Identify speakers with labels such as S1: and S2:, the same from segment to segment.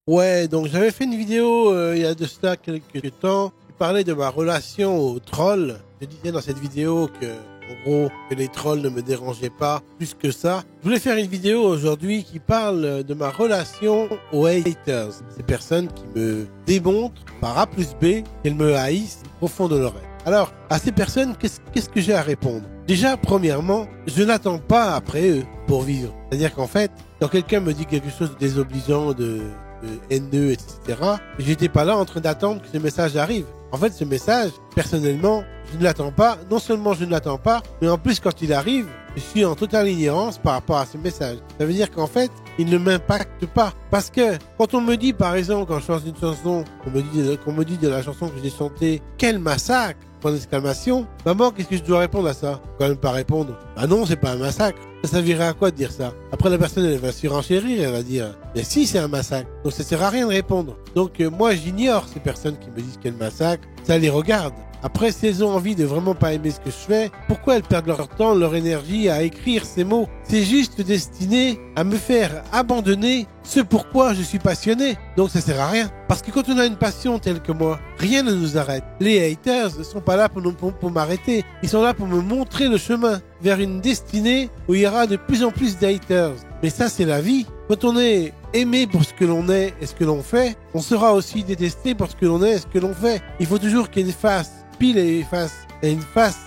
S1: Ouais, donc j'avais fait une vidéo il y a de cela quelques temps qui parlait de ma relation aux trolls. Je disais dans cette vidéo que, en gros, que les trolls ne me dérangeaient pas plus que ça. Je voulais faire une vidéo aujourd'hui qui parle de ma relation aux haters. Ces personnes qui me démontrent par A plus B qu'elles me haïssent au fond de leur être. Alors, à ces personnes, qu'est-ce que j'ai à répondre? Déjà, premièrement, je n'attends pas après eux pour vivre. C'est-à-dire qu'en fait, quand quelqu'un me dit quelque chose de désobligeant, de haineux, etc., j'étais pas là en train d'attendre que ce message arrive. En fait, ce message, personnellement, je ne l'attends pas. Non seulement je ne l'attends pas, mais en plus, quand il arrive, je suis en totale ignorance par rapport à ce message. Ça veut dire qu'en fait, il ne m'impacte pas. Parce que, quand on me dit, par exemple, quand je chante une chanson, qu'on me dit de la chanson que j'ai chantée, quel massacre! Point d'exclamation. Maman, qu'est-ce que je dois répondre à ça? Quand même pas répondre. Ah non, c'est pas un massacre. Ça servirait à quoi de dire ça? Après, la personne, elle va surenchérir, elle va dire, mais si, c'est un massacre. Donc, ça sert à rien de répondre. Donc, moi, j'ignore ces personnes qui me disent qu'elles massacrent. Ça les regarde. Après, si elles ont envie de vraiment pas aimer ce que je fais, pourquoi elles perdent leur temps, leur énergie à écrire ces mots? C'est juste destiné à me faire abandonner ce pourquoi je suis passionné. Donc ça sert à rien. Parce que quand on a une passion telle que moi, rien ne nous arrête. Les haters ne sont pas là pour m'arrêter. Ils sont là pour me montrer le chemin vers une destinée où il y aura de plus en plus d'haters. Mais ça, c'est la vie. Quand on est aimé pour ce que l'on est et ce que l'on fait, on sera aussi détesté pour ce que l'on est et ce que l'on fait. Il faut toujours qu'il y ait une face pile et face, et une face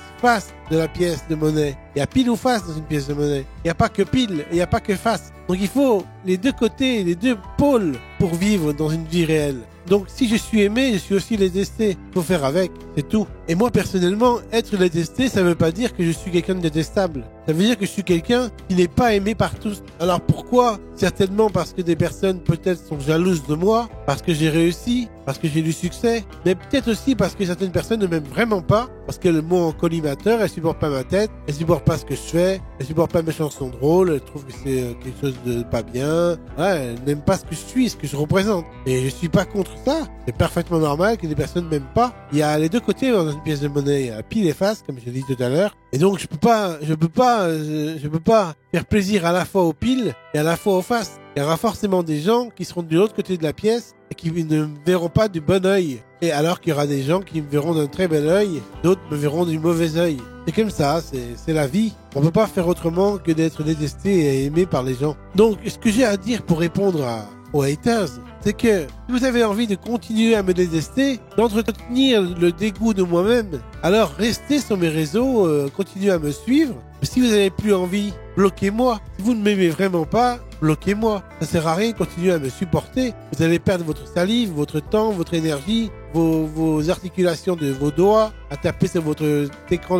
S1: de la pièce de monnaie. Il y a pile ou face dans une pièce de monnaie. Il n'y a pas que pile et il n'y a pas que face. Donc il faut les deux côtés, les deux pôles pour vivre dans une vie réelle. Donc si je suis aimé, je suis aussi détesté. Faut faire avec, c'est tout. Et moi personnellement, être détesté, ça veut pas dire que je suis quelqu'un de détestable. Ça veut dire que je suis quelqu'un qui n'est pas aimé par tous. Alors pourquoi? Certainement parce que des personnes peut-être sont jalouses de moi, parce que j'ai réussi, parce que j'ai du succès, mais peut-être aussi parce que certaines personnes ne m'aiment vraiment pas, parce que le mot en collimateur, elles supportent pas ma tête, elles supportent pas ce que je fais, elles supportent pas mes chansons drôles, elles trouvent que c'est quelque chose de pas bien, ouais, elles n'aiment pas ce que je suis, ce que je représente. Et je suis pas contre ça. C'est parfaitement normal que des personnes m'aiment pas. Il y a les deux côtés dans une pièce de monnaie, il y a pile et face, comme je l'ai dit tout à l'heure. Et donc je peux pas faire plaisir à la fois aux piles et à la fois aux faces. Il y aura forcément des gens qui seront de l'autre côté de la pièce et qui ne me verront pas du bon œil. Et alors qu'il y aura des gens qui me verront d'un très bel œil, d'autres me verront du mauvais œil. C'est comme ça, c'est la vie. On peut pas faire autrement que d'être détesté et aimé par les gens. Donc, ce que j'ai à dire pour répondre aux haters, c'est que si vous avez envie de continuer à me détester, d'entretenir le dégoût de moi-même, alors restez sur mes réseaux, continuez à me suivre. Si vous n'avez plus envie, bloquez-moi. Si vous ne m'aimez vraiment pas, bloquez-moi. Ça sert à rien de continuer à me supporter. Vous allez perdre votre salive, votre temps, votre énergie, vos articulations de vos doigts à taper sur votre écran,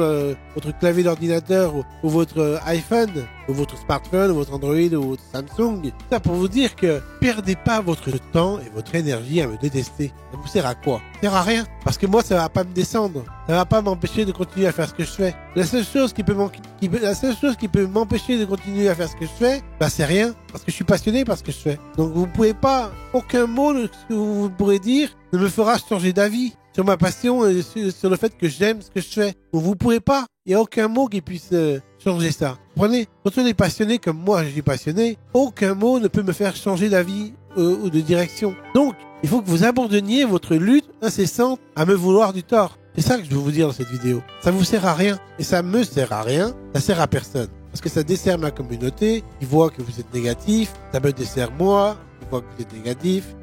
S1: votre clavier d'ordinateur ou votre iPhone, ou votre smartphone, ou votre Android, ou votre Samsung. Ça pour vous dire que perdez pas votre temps et votre énergie à me détester. Ça vous sert à quoi? Ça sert à rien. Parce que moi, ça va pas me descendre. Ça va pas m'empêcher de continuer à faire ce que je fais. La seule chose qui peut m'empêcher de continuer à faire ce que je fais, bah c'est rien. Parce que je suis passionné par ce que je fais. Donc vous pouvez pas, aucun mot de ce que vous pourrez dire ne me fera changer d'avis sur ma passion et sur le fait que j'aime ce que je fais. Donc vous pouvez pas. Il n'y a aucun mot qui puisse changer ça. Comprenez? Quand on est passionné comme moi, je suis passionné, aucun mot ne peut me faire changer d'avis ou de direction. Donc, il faut que vous abandonniez votre lutte incessante à me vouloir du tort. C'est ça que je veux vous dire dans cette vidéo. Ça vous sert à rien. Et ça me sert à rien. Ça sert à personne. Parce que ça dessert ma communauté. Ils voient que vous êtes négatif. Ça me dessert moi. Ils voient que vous êtes négatif.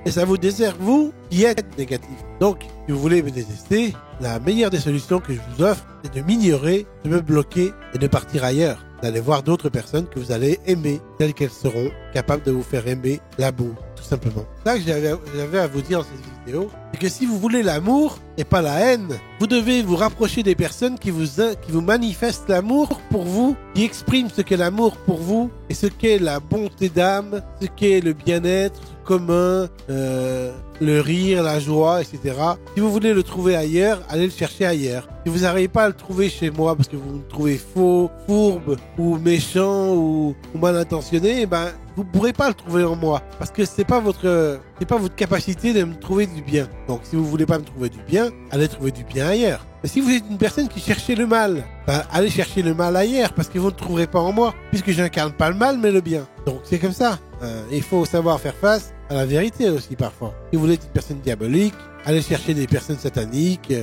S1: Et ça vous dessert vous qui êtes négatif. Donc, si vous voulez me détester, la meilleure des solutions que je vous offre, c'est de m'ignorer, de me bloquer et de partir ailleurs. D'aller voir d'autres personnes que vous allez aimer, telles qu'elles seront, capables de vous faire aimer l'amour, tout simplement. C'est ça que j'avais à vous dire dans cette vidéo, c'est que si vous voulez l'amour et pas la haine, vous devez vous rapprocher des personnes qui vous manifestent l'amour pour vous, qui expriment ce qu'est l'amour pour vous et ce qu'est la bonté d'âme, ce qu'est le bien-être commun, le rire, la joie, etc. Si vous voulez le trouver ailleurs, allez le chercher ailleurs. Si vous n'arrivez pas à le trouver chez moi parce que vous me trouvez faux, fourbe ou méchant ou mal intentionné, eh ben vous pourrez pas le trouver en moi parce que c'est pas votre capacité de me trouver du bien. Donc si vous voulez pas me trouver du bien, allez trouver du bien ailleurs. Mais si vous êtes une personne qui cherchez le mal, ben allez chercher le mal ailleurs parce que vous ne trouverez pas en moi puisque j'incarne pas le mal mais le bien. Donc c'est comme ça. Il faut savoir faire face à la vérité aussi parfois. Si vous êtes une personne diabolique, allez chercher des personnes sataniques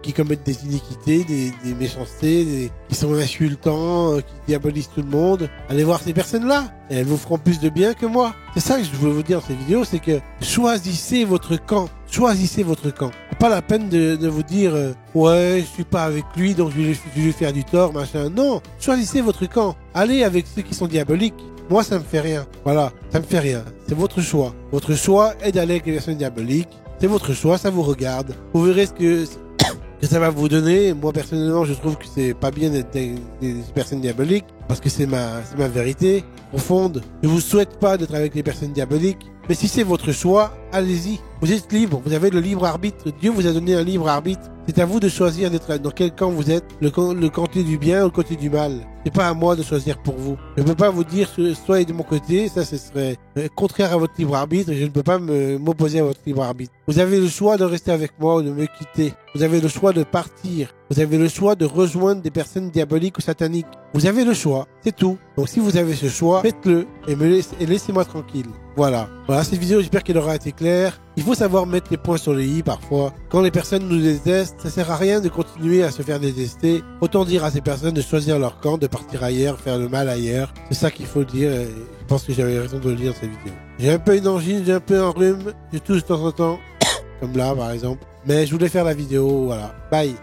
S1: qui commettent des iniquités, des méchancetés, qui sont insultants, qui diabolisent tout le monde. Allez voir ces personnes-là et elles vous feront plus de bien que moi. C'est ça que je veux vous dire dans cette vidéo, c'est que choisissez votre camp. Choisissez votre camp. C'est pas la peine de vous dire ouais, je suis pas avec lui donc je vais lui faire du tort, machin. Non, choisissez votre camp. Allez avec ceux qui sont diaboliques. Moi, ça me fait rien. Voilà, ça me fait rien. C'est votre choix. Votre choix est d'aller avec les personnes diaboliques. C'est votre choix, ça vous regarde. Vous verrez ce que ça va vous donner. Moi, personnellement, je trouve que c'est pas bien d'être des personnes diaboliques parce que c'est ma vérité profonde. Je vous souhaite pas d'être avec les personnes diaboliques. Mais si c'est votre choix, allez-y. Vous êtes libre. Vous avez le libre arbitre. Dieu vous a donné un libre arbitre. C'est à vous de choisir d'être dans quel camp vous êtes. Le côté du bien ou le côté du mal. C'est pas à moi de choisir pour vous. Je ne peux pas vous dire soyez de mon côté. Ça, ce serait contraire à votre libre arbitre. Et je ne peux pas m'opposer à votre libre arbitre. Vous avez le choix de rester avec moi ou de me quitter. Vous avez le choix de partir. Vous avez le choix de rejoindre des personnes diaboliques ou sataniques. Vous avez le choix. C'est tout. Donc si vous avez ce choix, faites-le et laissez-moi tranquille. Voilà, cette vidéo, j'espère qu'elle aura été claire. Il faut savoir mettre les points sur les i parfois. Quand les personnes nous détestent, ça sert à rien de continuer à se faire détester. Autant dire à ces personnes de choisir leur camp, de partir ailleurs, faire le mal ailleurs. C'est ça qu'il faut dire et je pense que j'avais raison de le dire dans cette vidéo. J'ai un peu une angine, j'ai un peu un rhume, je tousse de temps en temps, comme là par exemple. Mais je voulais faire la vidéo, voilà. Bye.